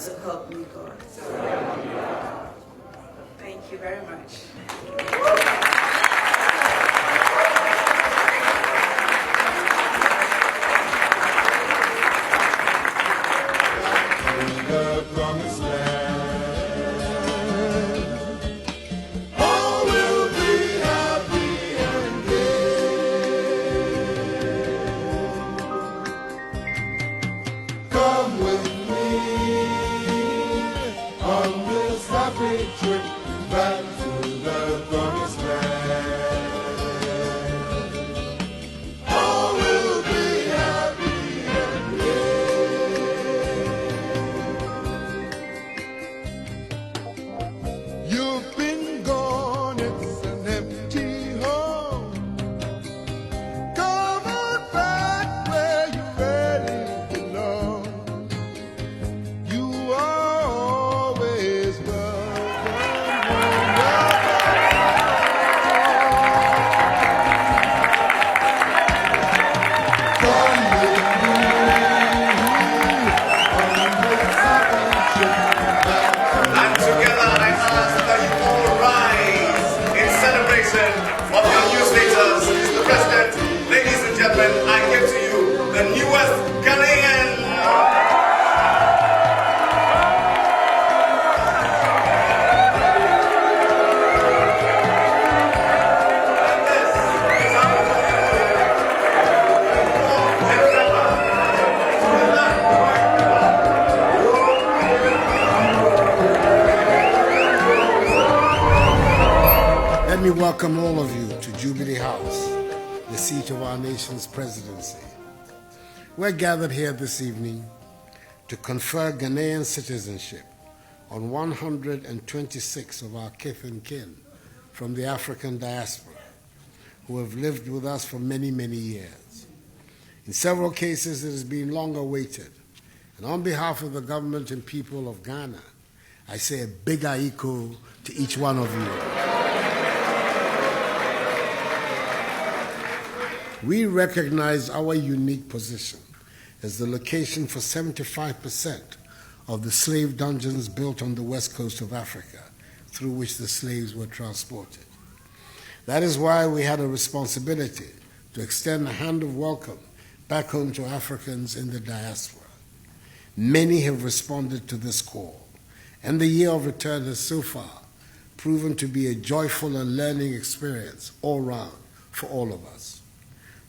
So help me God. Thank you very much. Let me welcome all of you to Jubilee House, the seat of our nation's presidency. We're gathered here this evening to confer Ghanaian citizenship on 126 of our kith and kin from the African diaspora who have lived with us for many, many years. In several cases, it has been long awaited. And on behalf of the government and people of Ghana, I say a big aiko to each one of you. We recognize our unique position as the location for 75% of the slave dungeons built on the west coast of Africa, through which the slaves were transported. That is why we had a responsibility to extend a hand of welcome back home to Africans in the diaspora. Many have responded to this call, and the year of return has so far proven to be a joyful and learning experience all round for all of us.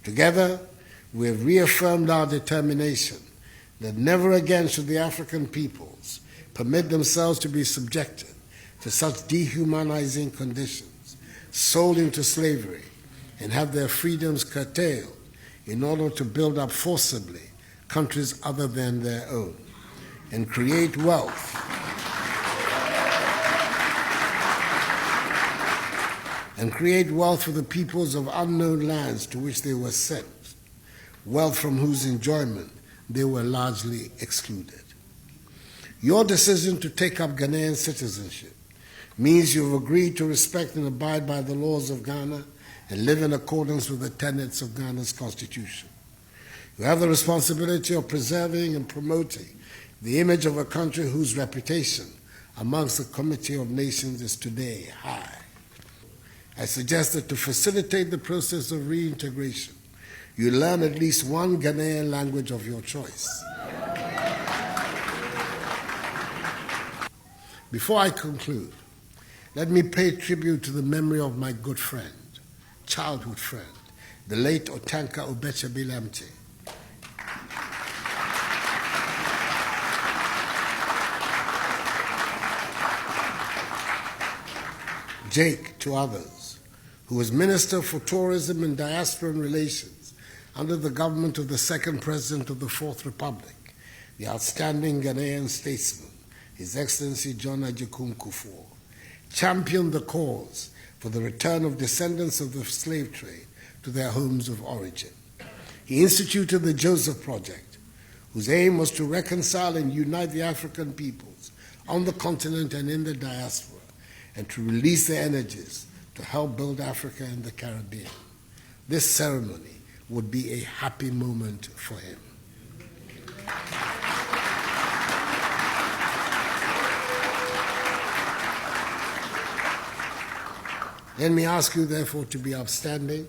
Together, we have reaffirmed our determination that never again should the African peoples permit themselves to be subjected to such dehumanizing conditions, sold into slavery, and have their freedoms curtailed in order to build up forcibly countries other than their own and create wealth for the peoples of unknown lands to which they were sent, wealth from whose enjoyment they were largely excluded. Your decision to take up Ghanaian citizenship means you've agreed to respect and abide by the laws of Ghana and live in accordance with the tenets of Ghana's constitution. You have the responsibility of preserving and promoting the image of a country whose reputation amongst the Committee of Nations is today high. I suggest that to facilitate the process of reintegration, you learn at least one Ghanaian language of your choice. Before I conclude, let me pay tribute to the memory of my good friend, childhood friend, the late Otanka Obechabilamte. Jake, to others, who was Minister for Tourism and Diasporan Relations under the government of the second President of the Fourth Republic, the outstanding Ghanaian statesman, His Excellency John Agyekum Kufuor, championed the cause for the return of descendants of the slave trade to their homes of origin. He instituted the Joseph Project, whose aim was to reconcile and unite the African peoples on the continent and in the diaspora, and to release their energies to help build Africa and the Caribbean. This ceremony would be a happy moment for him. Let me ask you, therefore, to be upstanding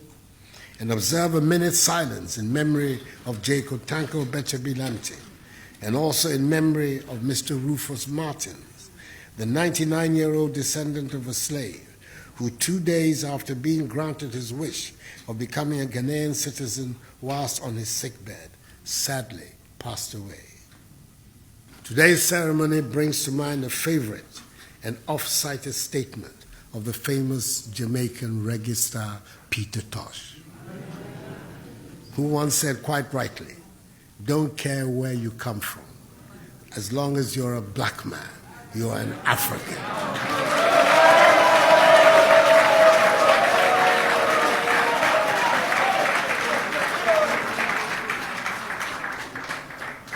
and observe a minute's silence in memory of Jacob Tanko Bechabilanti, and also in memory of Mr. Rufus Martins, the 99-year-old descendant of a slave who 2 days after being granted his wish of becoming a Ghanaian citizen whilst on his sickbed, sadly passed away. Today's ceremony brings to mind a favorite and oft-cited statement of the famous Jamaican reggae star Peter Tosh, who once said quite rightly, "Don't care where you come from. As long as you're a black man, you're an African."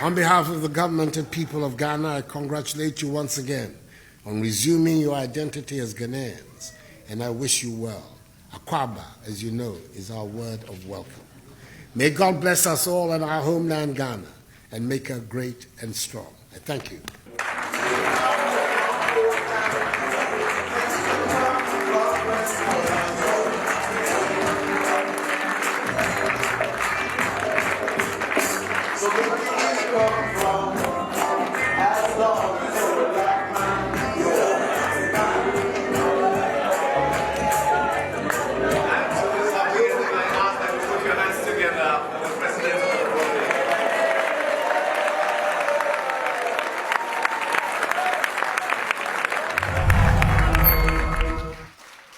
On behalf of the government and people of Ghana, I congratulate you once again on resuming your identity as Ghanaians, and I wish you well. Akwaba, as you know, is our word of welcome. May God bless us all in our homeland, Ghana, and make her great and strong. I thank you.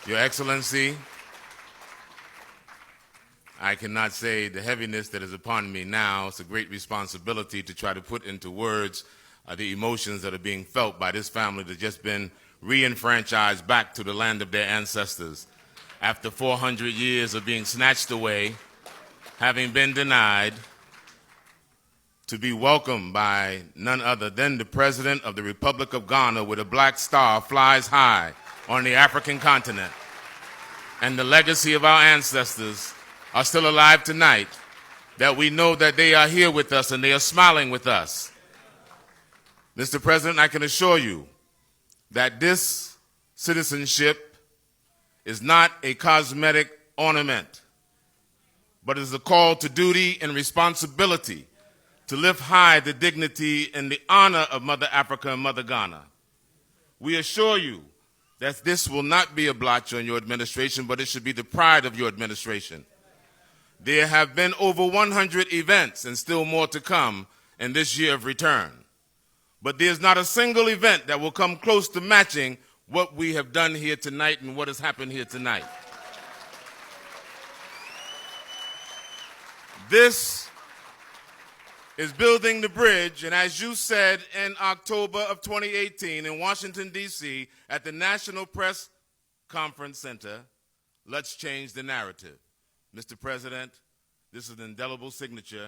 Your Excellency, I cannot say the heaviness that is upon me now. It's a great responsibility to try to put into words the emotions that are being felt by this family that's just been re-enfranchised back to the land of their ancestors. After 400 years of being snatched away, having been denied, to be welcomed by none other than the President of the Republic of Ghana with a black star flies high on the African continent. And the legacy of our ancestors are still alive tonight, that we know that they are here with us and they are smiling with us. Mr. President, I can assure you that this citizenship is not a cosmetic ornament, but is a call to duty and responsibility to lift high the dignity and the honor of Mother Africa and Mother Ghana. We assure you that this will not be a blotch on your administration, but it should be the pride of your administration. There have been over 100 events and still more to come in this year of return. But there's not a single event that will come close to matching what we have done here tonight and what has happened here tonight. This is building the bridge, and as you said in October of 2018 in Washington, D.C., at the National Press Conference Center, let's change the narrative. Mr. President, this is an indelible signature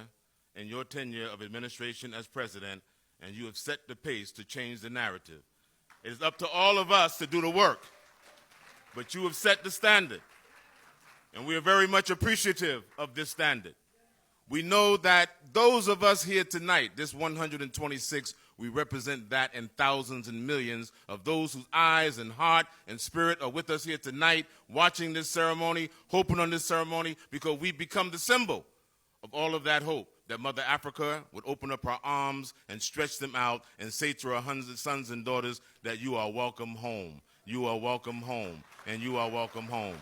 in your tenure of administration as president, and you have set the pace to change the narrative. It is up to all of us to do the work, but you have set the standard, and we are very much appreciative of this standard. We know that those of us here tonight, this 126, we represent that in thousands and millions of those whose eyes and heart and spirit are with us here tonight, watching this ceremony, hoping on this ceremony, because we become the symbol of all of that hope, that Mother Africa would open up her arms and stretch them out and say to her hundreds sons and daughters that you are welcome home, you are welcome home, and you are welcome home.